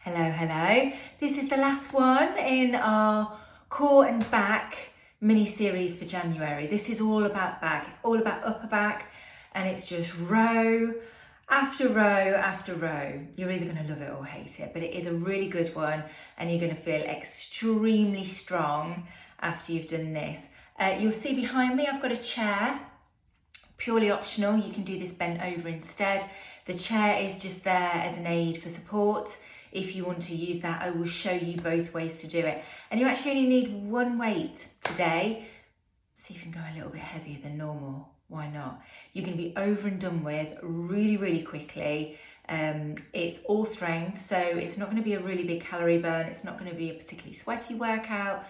Hello, hello. This is the last one in our core and back mini series for January. This is all about back. It's all about upper back, and it's just row after row after row. You're either going to love it or hate it, but it is a really good one, and you're going to feel extremely strong after you've done this. You'll see behind me I've got a chair, purely optional. You can do this bent over instead. The chair is just there as an aid for support. If you want to use that, I will show you both ways to do it. And you actually only need one weight today. See if you can go a little bit heavier than normal. Why not? You're going to be over and done with really, really quickly. It's all strength, so it's not going to be a really big calorie burn. It's not going to be a particularly sweaty workout,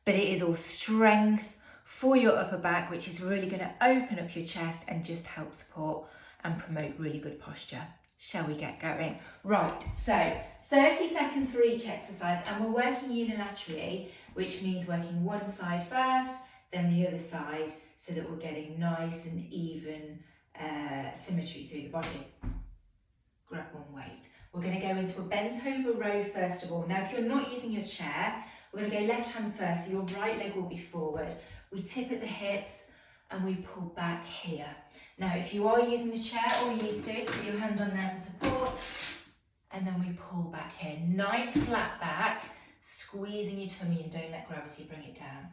but it is all strength for your upper back, which is really going to open up your chest and just help support and promote really good posture. Shall we get going? Right, so 30 seconds for each exercise, and we're working unilaterally, which means working one side first, then the other side, so that we're getting nice and even symmetry through the body. Grab one weight. We're going to go into a bent over row first of all. Now, if you're not using your chair, we're going to go left hand first, so your right leg will be forward. We tip at the hips and we pull back here. Now, if you are using the chair, all you need to do is put your hand on there for support, and then we pull back here. Nice flat back, squeezing your tummy, and don't let gravity bring it down.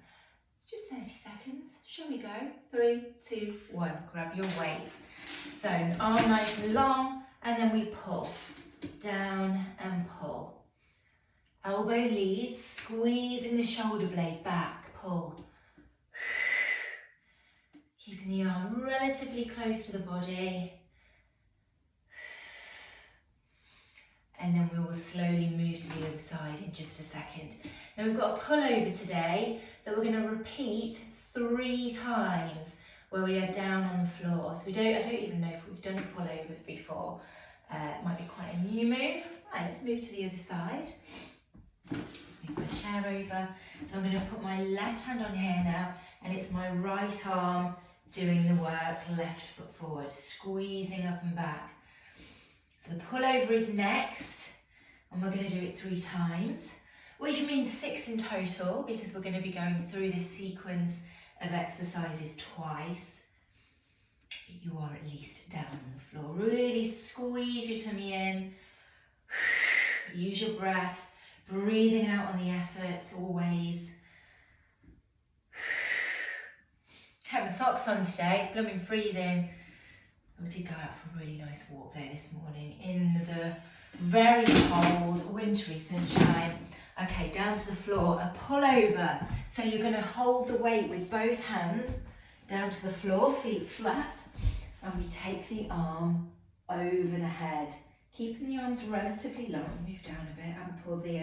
It's just 30 seconds. Shall we go? 3, 2, 1. Grab your weight. So arm nice and long, and then we pull. Down and pull. Elbow leads, squeezing the shoulder blade back, pull. Keeping the arm relatively close to the body. And then we will slowly move to the other side in just a second. Now we've got a pullover today that we're going to repeat 3 times, where we are down on the floor. So I don't even know if we've done a pullover before. It might be quite a new move. Right, let's move to the other side. Let's move my chair over. So I'm going to put my left hand on here now, and it's my right arm doing the work, left foot forward, squeezing up and back. So the pullover is next, and we're going to do it 3 times, which means 6 in total, because we're going to be going through this sequence of exercises twice. But you are at least down on the floor. Really squeeze your tummy in. Use your breath, breathing out on the effort always. Kept my socks on today, it's blooming freezing. I did go out for a really nice walk there this morning in the very cold, wintry sunshine. Okay, down to the floor, a pullover. So you're going to hold the weight with both hands down to the floor, feet flat, and we take the arm over the head, keeping the arms relatively long. Move down a bit. I haven't pulled the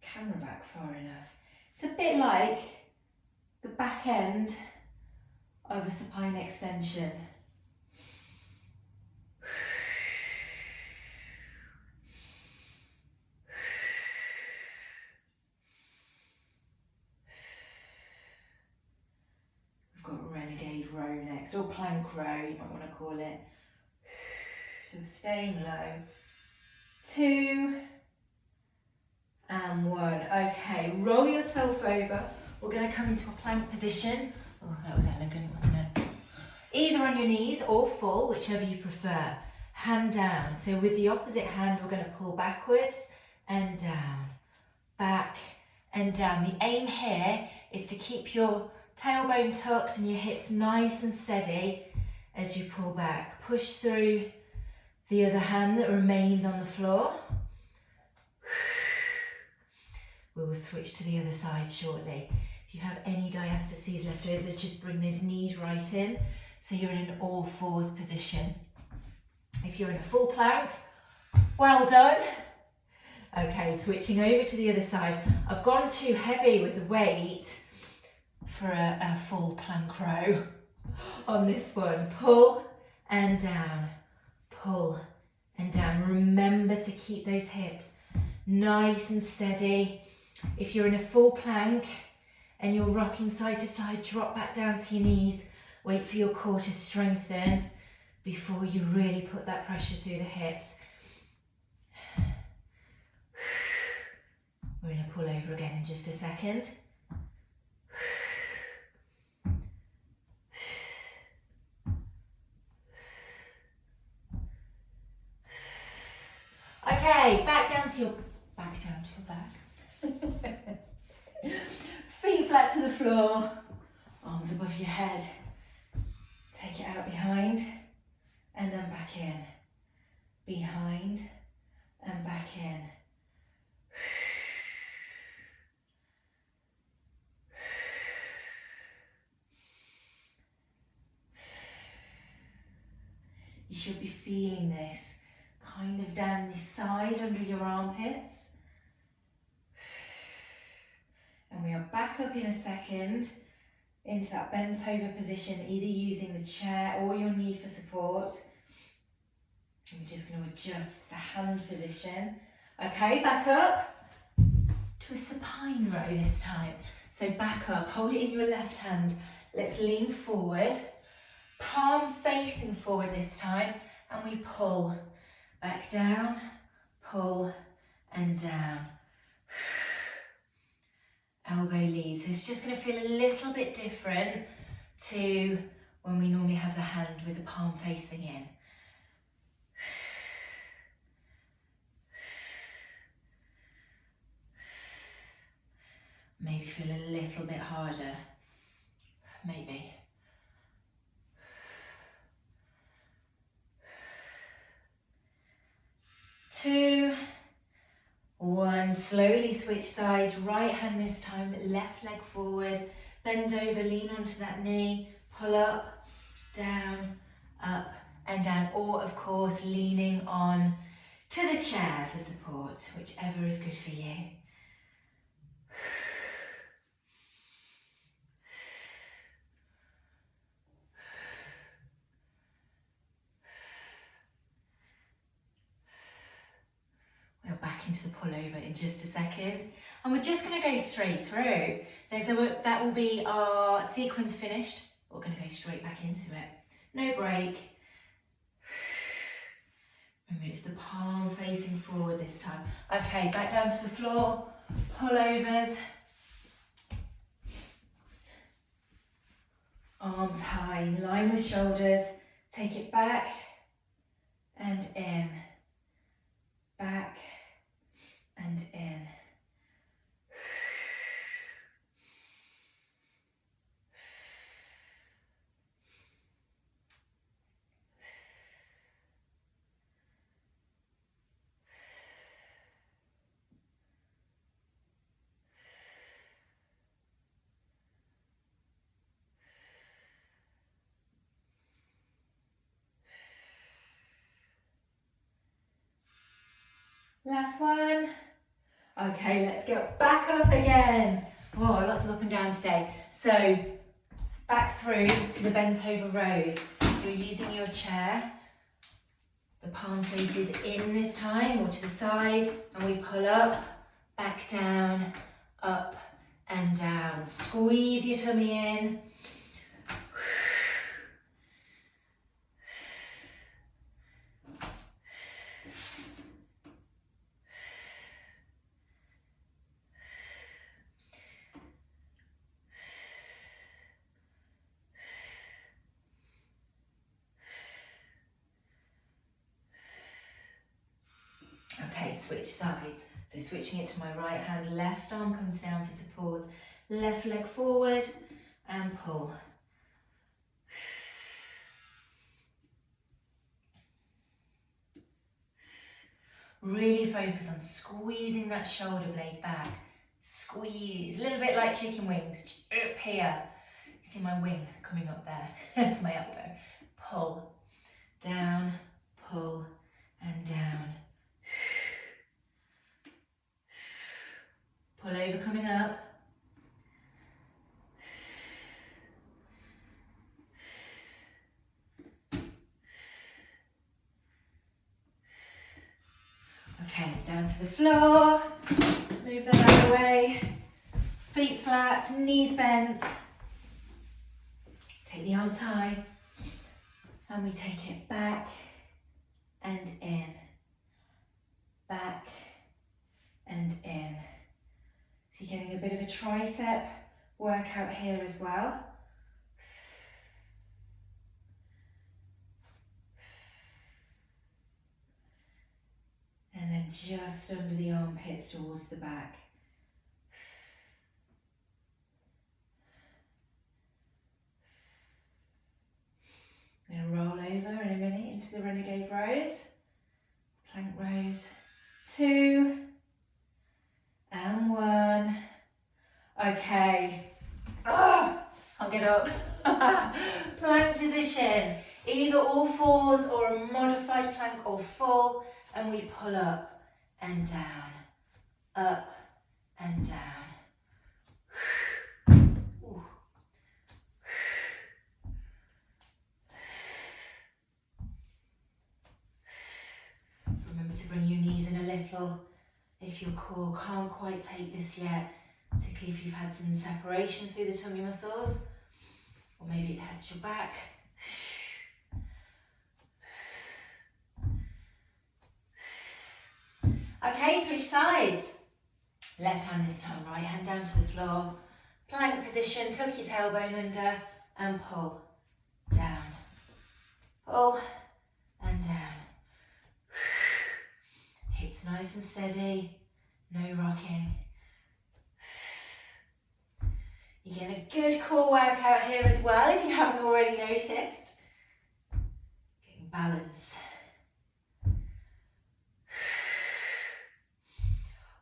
camera back far enough. It's a bit like the back end of a supine extension. We've got renegade row next, or plank row, you might want to call it. So we're staying low. 2 and 1. Okay, roll yourself over. We're going to come into a plank position. Oh, that was elegant, wasn't it? Either on your knees or full, whichever you prefer. Hand down. So with the opposite hand, we're going to pull backwards and down. Back and down. The aim here is to keep your tailbone tucked and your hips nice and steady as you pull back. Push through the other hand that remains on the floor. We will switch to the other side shortly. If you have any diastases left over, just bring those knees right in, so you're in an all fours position. If you're in a full plank, well done. Okay, switching over to the other side. I've gone too heavy with the weight for a full plank row on this one. Pull and down, pull and down. Remember to keep those hips nice and steady. If you're in a full plank and you're rocking side to side, drop back down to your knees. Wait for your core to strengthen before you really put that pressure through the hips. over again in just a second. Okay, back down to your back. Feet flat to the floor, arms above your head. Take it out behind and then back in. Behind and back in. You should be feeling this kind of down this side under your armpits. And we are back up in a second into that bent over position, either using the chair or your knee for support. And we're just going to adjust the hand position. Okay, back up to a supine row this time. So back up, hold it in your left hand. Let's lean forward, palm facing forward this time, and we pull back down, pull and down. Elbow leads. It's just going to feel a little bit different to when we normally have the hand with the palm facing in. Maybe feel a little bit harder. Maybe. Two, one, slowly switch sides, right hand this time, left leg forward, bend over, lean onto that knee, pull up, down, up and down, or of course leaning on to the chair for support, whichever is good for you. We're back into the pullover in just a second. And we're just going to go straight through. That will be our sequence finished. We're going to go straight back into it. No break. Remember, it's the palm facing forward this time. Okay, back down to the floor. Pullovers. Arms high, in line with shoulders. Take it back and in. Back and in. Last one. Okay, let's get back up again. Whoa, lots of up and down today. So back through to the bent over rows. You're using your chair. The palm faces in this time or to the side, and we pull up, back down, up and down. Squeeze your tummy in. Okay, switch sides. So switching it to my right hand, left arm comes down for support, left leg forward and pull. Really focus on squeezing that shoulder blade back. Squeeze, a little bit like chicken wings, up here. You see my wing coming up there, that's my elbow. Pull, down, pull and down. Pull over coming up. Okay, down to the floor. Move that out of the way. Feet flat, knees bent. Take the arms high. And we take it back and in. Back and in. So So you're getting a bit of a tricep workout here as well. And then just under the armpits towards the back. I'm going to roll over in a minute into the renegade rows. Plank rows. 2 and 1. Okay. Can't get up. Plank position. Either all fours or a modified plank or full. And we pull up and down. Up and down. Ooh. Remember to bring your knees in a little if your core can't quite take this yet, particularly if you've had some separation through the tummy muscles, or maybe it hurts your back. Okay, switch sides. Left hand this time, right hand down to the floor. Plank position, tuck your tailbone under and pull down. Pull and down. Hips nice and steady, no rocking. You're getting a good core workout here as well if you haven't already noticed. Getting balance.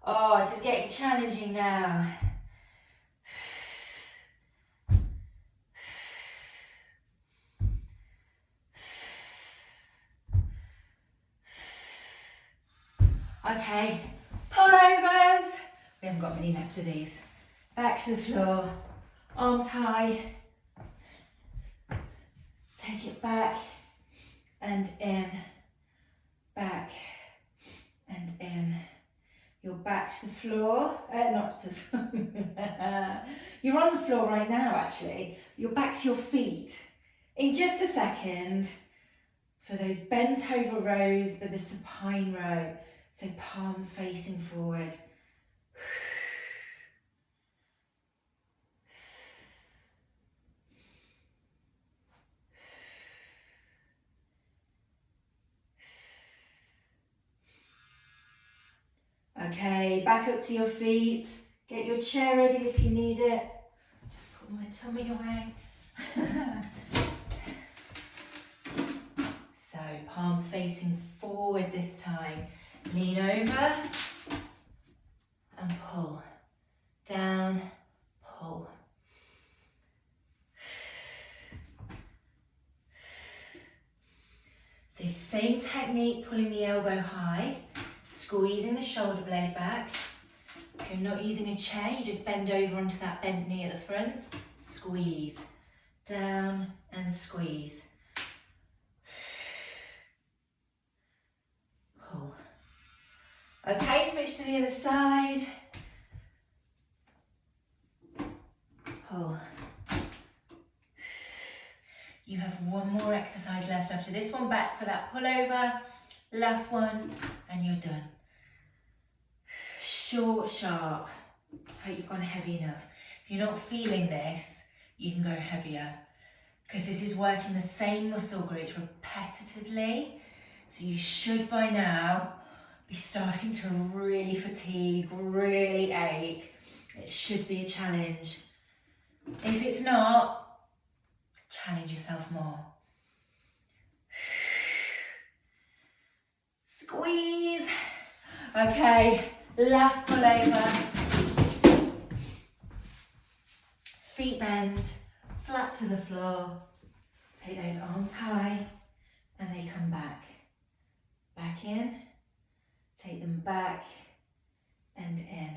Oh, this is getting challenging now. Okay, pullovers. We haven't got many left of these. Back to the floor, arms high. Take it back and in, back and in. You're back to the floor, not to the floor. You're on the floor right now, actually. You're back to your feet. In just a second, for those bent over rows for the supine row. So palms facing forward. Okay, back up to your feet. Get your chair ready if you need it. Just put my tummy away. So, palms facing forward this time. Lean over and pull. Down, pull. So same technique, pulling the elbow high, squeezing the shoulder blade back. If you're not using a chair, you just bend over onto that bent knee at the front. Squeeze, down and squeeze. Pull. Okay, switch to the other side. Pull. You have one more exercise left after this one. Back for that pullover. Last one, and you're done. Short, sharp. Hope you've gone heavy enough. If you're not feeling this, you can go heavier, because this is working the same muscle groups repetitively. So you should by now be starting to really fatigue, really ache. It should be a challenge. If it's not, challenge yourself more. Squeeze. Okay, last pullover. Feet bend, flat to the floor. Take those arms high and they come back. Back in. Take them back and in.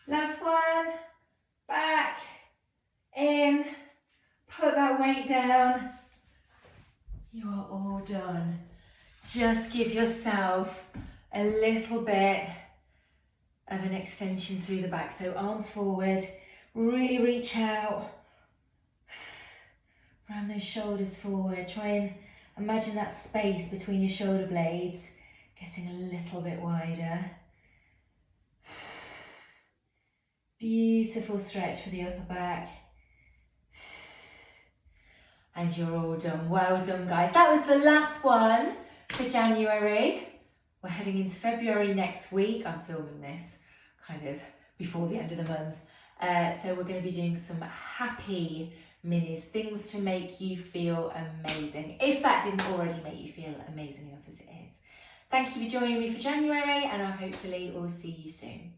Last one, back, in. that weight down. You are all done. Just give yourself a little bit of an extension through the back. So arms forward, really reach out. Round those shoulders forward. Try and imagine that space between your shoulder blades getting a little bit wider. Beautiful stretch for the upper back. And you're all done. Well done, guys. That was the last one for January. We're heading into February next week. I'm filming this kind of before the end of the month. So we're going to be doing some happy minis, things to make you feel amazing, if that didn't already make you feel amazing enough as it is. Thank you for joining me for January, and I hopefully will see you soon.